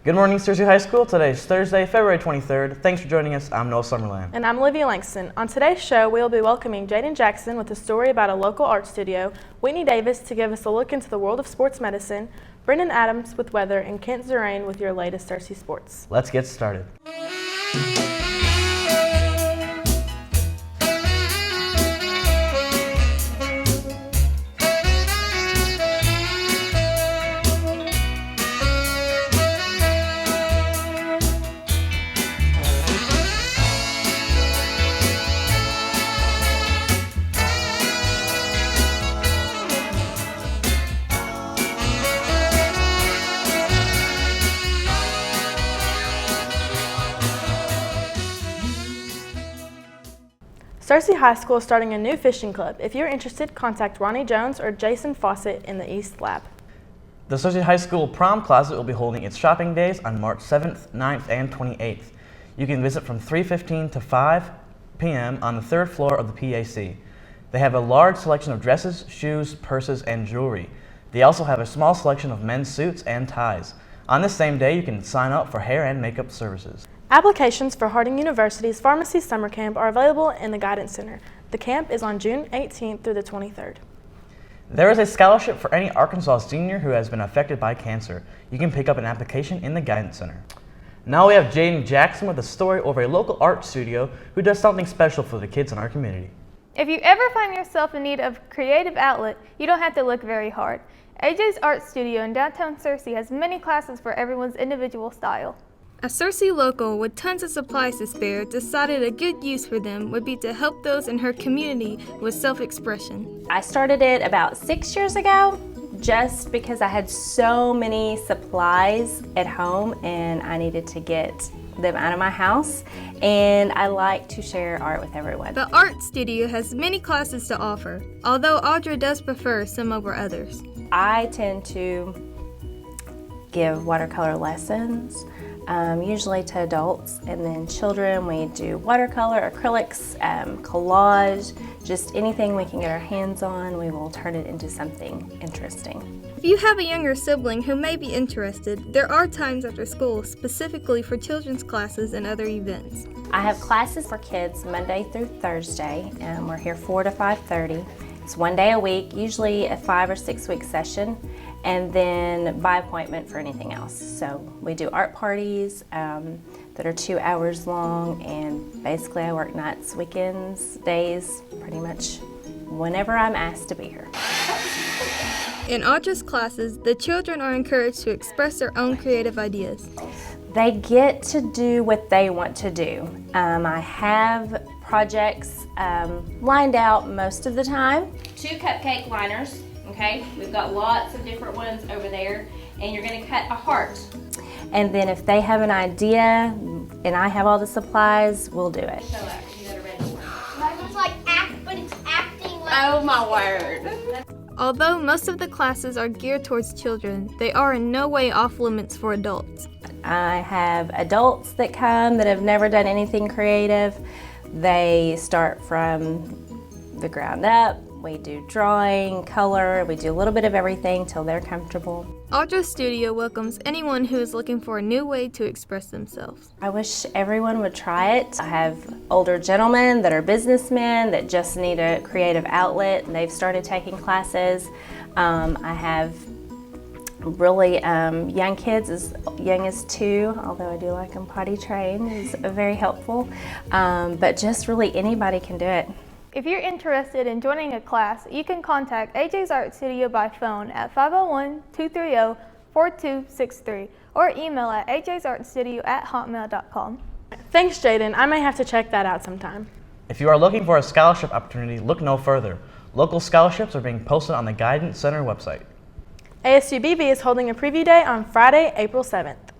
Good morning, Searcy High School. Today is Thursday, February 23rd. Thanks for joining us. I'm Noah Summerland. And I'm Olivia Langston. On today's show, we will be welcoming Jaden Jackson with a story about a local art studio, Whitney Davis to give us a look into the world of sports medicine, Brendan Adams with weather, and Kent Zerain with your latest Searcy sports. Let's get started. Searcy High School is starting a new fishing club. If you're interested, contact Ronnie Jones or Jason Fawcett in the East Lab. The Searcy High School Prom Closet will be holding its shopping days on March 7th, 9th, and 28th. You can visit from 3:15 to 5 p.m. on the third floor of the PAC. They have a large selection of dresses, shoes, purses, and jewelry. They also have a small selection of men's suits and ties. On this same day, you can sign up for hair and makeup services. Applications for Harding University's Pharmacy Summer Camp are available in the Guidance Center. The camp is on June 18th through the 23rd. There is a scholarship for any Arkansas senior who has been affected by cancer. You can pick up an application in the Guidance Center. Now we have Jaden Jackson with a story over a local art studio who does something special for the kids in our community. If you ever find yourself in need of creative outlet, you don't have to look very hard. AJ's Art Studio in downtown Searcy has many classes for everyone's individual style. A Searcy local with tons of supplies to spare decided a good use for them would be to help those in her community with self-expression. I started it about 6 years ago just because I had so many supplies at home and I needed to get them out of my house, and I like to share art with everyone. The Art Studio has many classes to offer, although Audra does prefer some over others. I tend to give watercolor lessons, usually to adults, and then children we do watercolor, acrylics, collage, just anything we can get our hands on, we will turn it into something interesting. If you have a younger sibling who may be interested, there are times after school specifically for children's classes and other events. I have classes for kids Monday through Thursday, and we're here 4 to 5:30. It's one day a week, usually a 5 or 6 week session, and then by appointment for anything else. So we do art parties that are 2 hours long, and basically I work nights, weekends, days, pretty much whenever I'm asked to be here. In Audra's classes, the children are encouraged to express their own creative ideas. They get to do what they want to do. I have projects lined out most of the time. 2 cupcake liners, okay? We've got lots of different ones over there, and you're gonna cut a heart. And then if they have an idea and I have all the supplies, we'll do it. It's like act, but it's acting like... Oh my word. Although most of the classes are geared towards children, they are in no way off limits for adults. I have adults that come that have never done anything creative. They start from the ground up. We do drawing, color, we do a little bit of everything till they're comfortable. Audra's Studio welcomes anyone who is looking for a new way to express themselves. I wish everyone would try it. I have older gentlemen that are businessmen that just need a creative outlet, and they've started taking classes. I have really young kids, as young as 2, although I do like them potty trained, is very helpful. But just really anybody can do it. If you're interested in joining a class, you can contact AJ's Art Studio by phone at 501-230-4263 or email at ajsartstudio@hotmail.com. Thanks, Jaden. I may have to check that out sometime. If you are looking for a scholarship opportunity, look no further. Local scholarships are being posted on the Guidance Center website. ASUBB is holding a preview day on Friday, April 7th.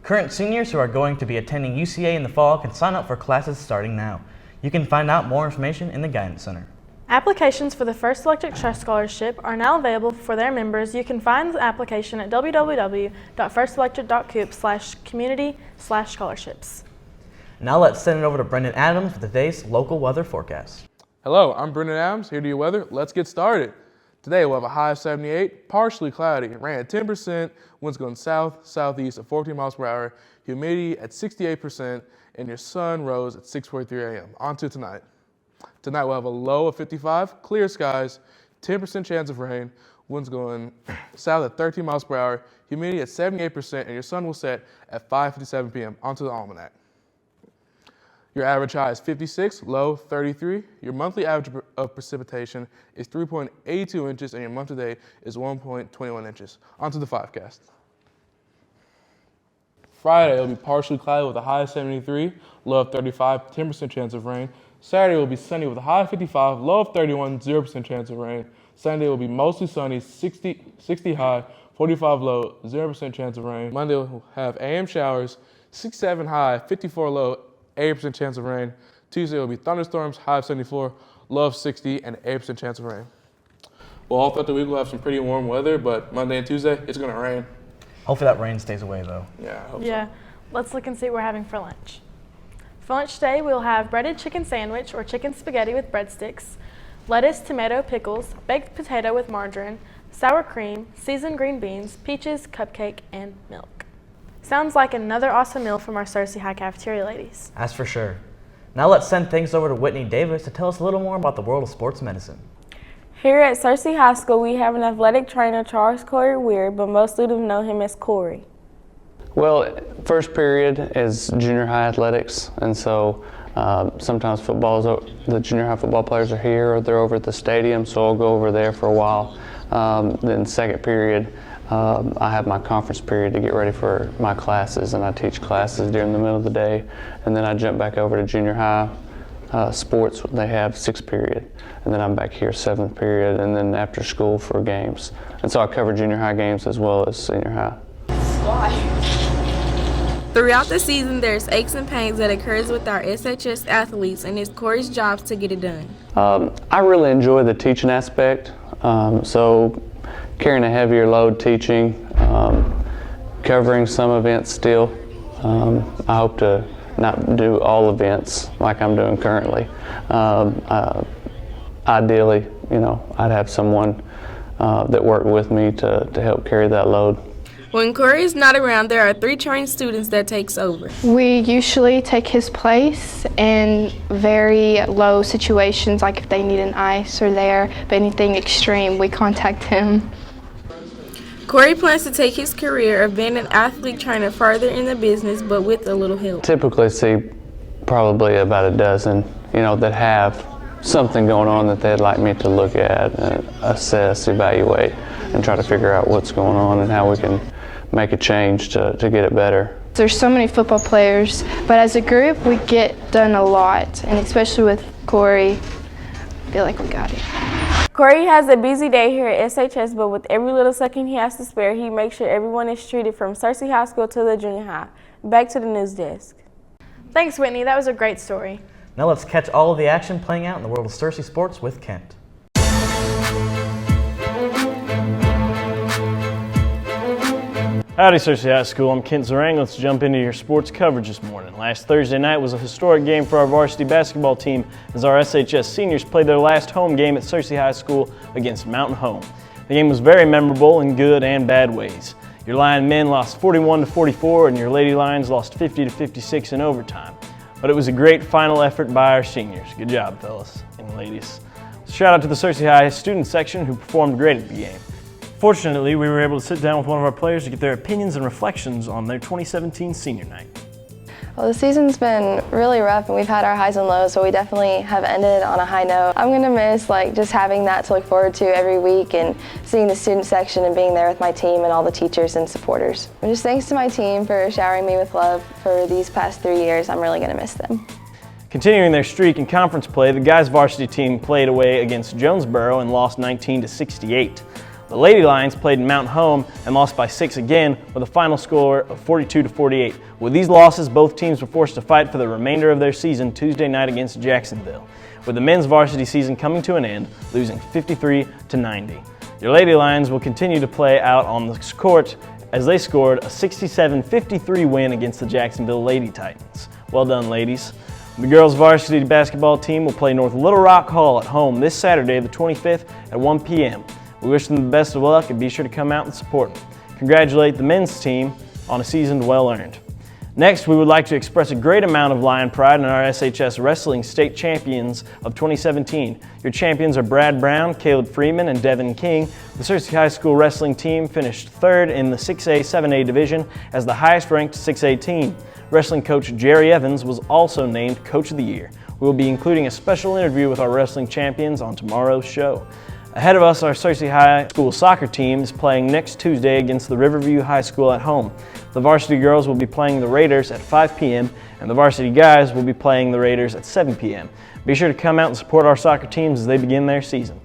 Current seniors who are going to be attending UCA in the fall can sign up for classes starting now. You can find out more information in the Guidance Center. Applications for the First Electric Trust Scholarship are now available for their members. You can find the application at www.firstelectric.coop/community/scholarships. Now let's send it over to Brendan Adams with today's local weather forecast. Hello, I'm Brendan Adams, here to your weather. Let's get started. Today we'll have a high of 78, partially cloudy, rain at 10%, winds going south, southeast at 14 miles per hour, humidity at 68%, and your sun rose at 6:43 a.m. On to tonight. Tonight we'll have a low of 55, clear skies, 10% chance of rain, winds going south at 13 miles per hour, humidity at 78%, and your sun will set at 5:57 p.m. Onto the almanac. Your average high is 56, low 33. Your monthly average of precipitation is 3.82 inches, and your month to date is 1.21 inches. Onto the 5cast. Friday will be partially cloudy with a high of 73, low of 35, 10% chance of rain. Saturday will be sunny with a high of 55, low of 31, 0% chance of rain. Sunday will be mostly sunny, 60 high, 45 low, 0% chance of rain. Monday will have AM showers, 67 high, 54 low, 80% chance of rain. Tuesday will be thunderstorms, high of 74, low of 60, and 80% chance of rain. Well, all throughout the week we'll have some pretty warm weather, but Monday and Tuesday, it's going to rain. Hopefully that rain stays away, though. Yeah, I hope Yeah. so. Let's look and see what we're having for lunch. For lunch today, we'll have breaded chicken sandwich or chicken spaghetti with breadsticks, lettuce, tomato, pickles, baked potato with margarine, sour cream, seasoned green beans, peaches, cupcake, and milk. Sounds like another awesome meal from our Searcy High cafeteria ladies. That's for sure. Now let's send things over to Whitney Davis to tell us a little more about the world of sports medicine. Here at Searcy High School, we have an athletic trainer, Charles Corey Weir, but most students know him as Corey. Well, first period is junior high athletics, and so sometimes the junior high football players are here or they're over at the stadium, so I'll go over there for a while. Then second period, I have my conference period to get ready for my classes, and I teach classes during the middle of the day, and then I jump back over to junior high sports. They have sixth period, and then I'm back here seventh period, and then after school for games. And so I cover junior high games as well as senior high. Throughout the season, there's aches and pains that occurs with our SHS athletes, and it's Corey's job to get it done. I really enjoy the teaching aspect, so carrying a heavier load teaching, covering some events still. I hope to not do all events like I'm doing currently. Ideally, I'd have someone that worked with me to help carry that load. When Corey is not around, there are 3 trained students that takes over. We usually take his place in very low situations, like if they need an ice or there, but anything extreme, we contact him. Corey plans to take his career of being an athlete trainer further in the business, but with a little help. Typically see probably about a dozen, that have something going on that they'd like me to look at and assess, evaluate, and try to figure out what's going on and how we can make a change to get it better. There's so many football players, but as a group we get done a lot, and especially with Corey, I feel like we got it. Corey has a busy day here at SHS, but with every little second he has to spare, he makes sure everyone is treated from Searcy High School to the junior high. Back to the news desk. Thanks, Whitney. That was a great story. Now let's catch all of the action playing out in the world of Searcy sports with Kent. Howdy, Searcy High School. I'm Kent Zarang. Let's jump into your sports coverage this morning. Last Thursday night was a historic game for our varsity basketball team as our SHS seniors played their last home game at Searcy High School against Mountain Home. The game was very memorable in good and bad ways. Your Lion men lost 41-44 and your Lady Lions lost 50-56 in overtime. But it was a great final effort by our seniors. Good job, fellas and ladies. Shout out to the Searcy High student section who performed great at the game. Fortunately, we were able to sit down with one of our players to get their opinions and reflections on their 2017 senior night. Well, the season's been really rough and we've had our highs and lows, but we definitely have ended on a high note. I'm gonna miss just having that to look forward to every week and seeing the student section and being there with my team and all the teachers and supporters. And just thanks to my team for showering me with love for these past 3 years. I'm really gonna miss them. Continuing their streak in conference play, the guys varsity team played away against Jonesboro and lost 19-68. The Lady Lions played in Mount Home and lost by 6 again with a final score of 42-48. With these losses, both teams were forced to fight for the remainder of their season Tuesday night against Jacksonville, with the men's varsity season coming to an end, losing 53-90. Your Lady Lions will continue to play out on the court as they scored a 67-53 win against the Jacksonville Lady Titans. Well done, ladies. The girls varsity basketball team will play North Little Rock Hall at home this Saturday, the 25th at 1 p.m. We wish them the best of luck and be sure to come out and support them. Congratulate the men's team on a season well earned. Next, we would like to express a great amount of Lion pride in our SHS Wrestling State Champions of 2017. Your champions are Brad Brown, Caleb Freeman, and Devin King. The Searcy High School wrestling team finished third in the 6A, 7A division as the highest ranked 6A team. Wrestling coach Jerry Evans was also named Coach of the Year. We will be including a special interview with our wrestling champions on tomorrow's show. Ahead of us, our Searcy High School soccer team is playing next Tuesday against the Riverview High School at home. The varsity girls will be playing the Raiders at 5 p.m. and the varsity guys will be playing the Raiders at 7 p.m. Be sure to come out and support our soccer teams as they begin their season.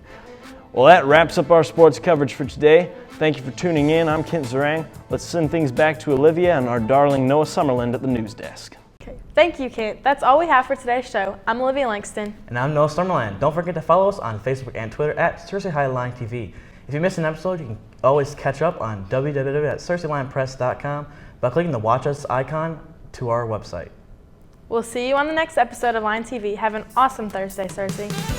Well, that wraps up our sports coverage for today. Thank you for tuning in. I'm Kent Zarang. Let's send things back to Olivia and our darling Noah Summerland at the news desk. Thank you, Kent. That's all we have for today's show. I'm Olivia Langston. And I'm Noah Summerland. Don't forget to follow us on Facebook and Twitter at Searcy High Line TV. If you missed an episode, you can always catch up on www.searcylinepress.com by clicking the Watch Us icon to our website. We'll see you on the next episode of Line TV. Have an awesome Thursday, Searcy.